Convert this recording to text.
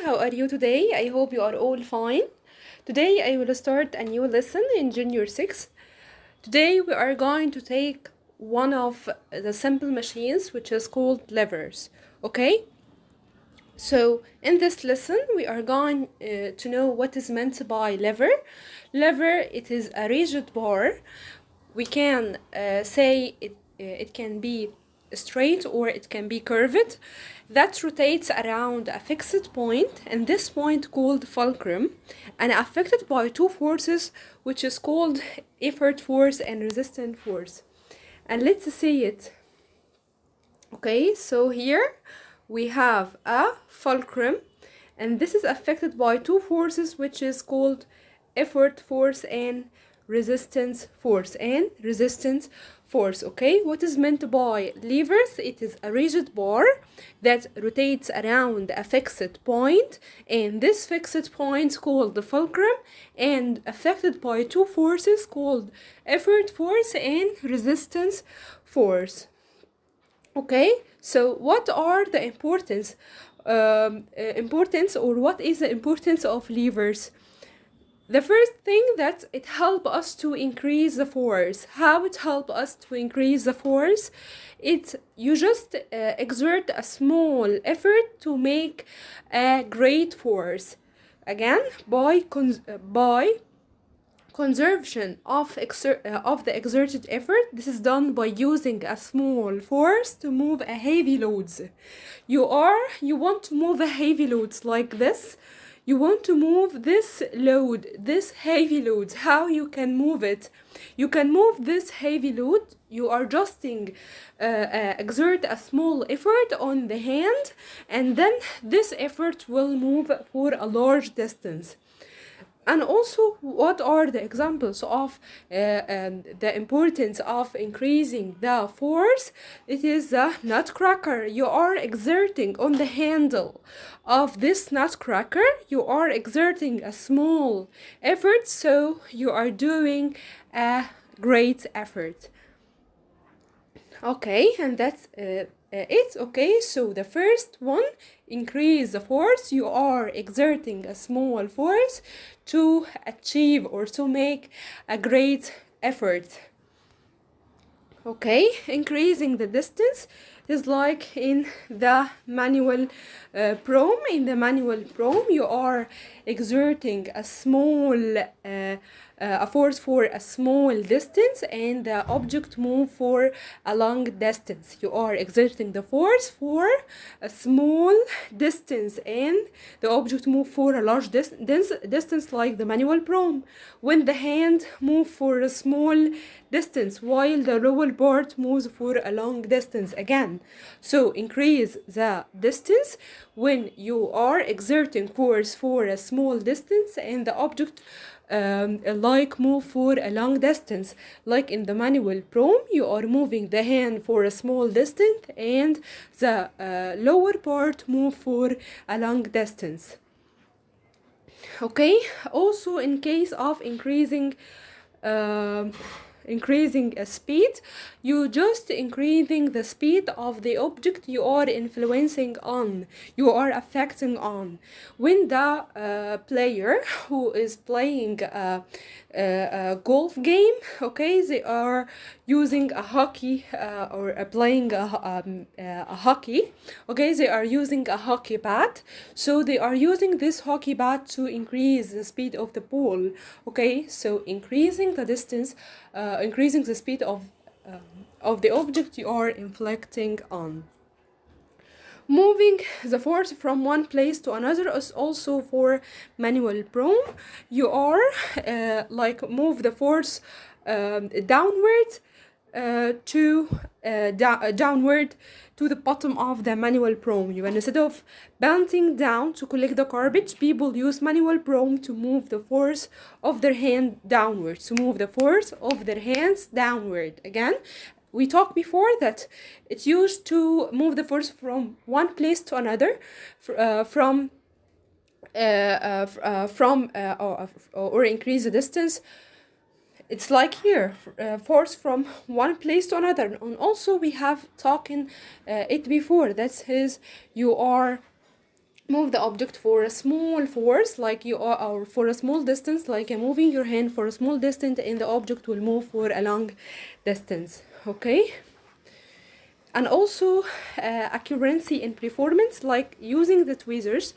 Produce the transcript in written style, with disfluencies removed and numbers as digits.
How are you today? I hope you are all fine. Today I will start a new lesson in junior 6. Today we are going to take one of the simple machines which is called levers. Okay? So in this lesson we are going to know what is meant by lever. Lever, it is a rigid bar. We can say it can be straight or it can be curved that rotates around a fixed point, and this point called fulcrum, and affected by two forces which is called effort force and resistance force. And let's see it. Okay, so here we have a fulcrum, and this is affected by two forces which is called effort force and resistance force. Okay, what is meant by levers? It is a rigid bar that rotates around a fixed point, and this fixed point is called the fulcrum and affected by two forces called effort force and resistance force. Okay, so what are the importance, or what is the importance of levers? The first thing that it help us to increase the force. How it help us to increase the force? You just exert a small effort to make a great force. Again, by conservation of the exerted effort. This is done by using a small force to move a heavy loads. You want to move a heavy loads like this. You want to move this load, this heavy load. How you can move it? You can move this heavy load. You are exert a small effort on the hand, and then this effort will move for a large distance. And also, what are the examples of the importance of increasing the force? It is the nutcracker. You are exerting on the handle of this nutcracker. You are exerting a small effort, so you are doing a great effort. Okay, and that's it. Okay, so the first one, increase the force. You are exerting a small force to achieve or to make a great effort. Okay, increasing the distance is like in the manual prom. In the manual prom, you are exerting a force for a small distance, and the object move for a long distance. You are exerting the force for a small distance, and the object move for a large distance like the manual prom. When the hand move for a small distance while the lower part moves for a long distance again. So increase the distance when you are exerting force for a small distance, and the object like move for a long distance. Like in the manual prom, you are moving the hand for a small distance, and the lower part move for a long distance. Okay, also in case of increasing a speed, you just increasing the speed of the object you are influencing on, you are affecting on. When the player who is playing a golf game, okay, they are using a hockey or playing a hockey, okay, they are using a hockey bat, so they are using this hockey bat to increase the speed of the ball. Okay, so increasing the distance, increasing the speed of the object you are inflicting on. Moving the force from one place to another is also for manual prom. You are like move the force downward downward to the bottom of the manual prom. You, instead of bending down to collect the garbage, people use manual prom to move the force of their hand downward, to move the force of their hands downward. Again, we talked before that it's used to move the force from one place to another, or increase the distance. It's like here, force from one place to another. And also we have talked it before. That is, you are move the object for a small force like you are, or for a small distance, like moving your hand for a small distance, and the object will move for a long distance. Okay. And also accuracy in performance, like using the tweezers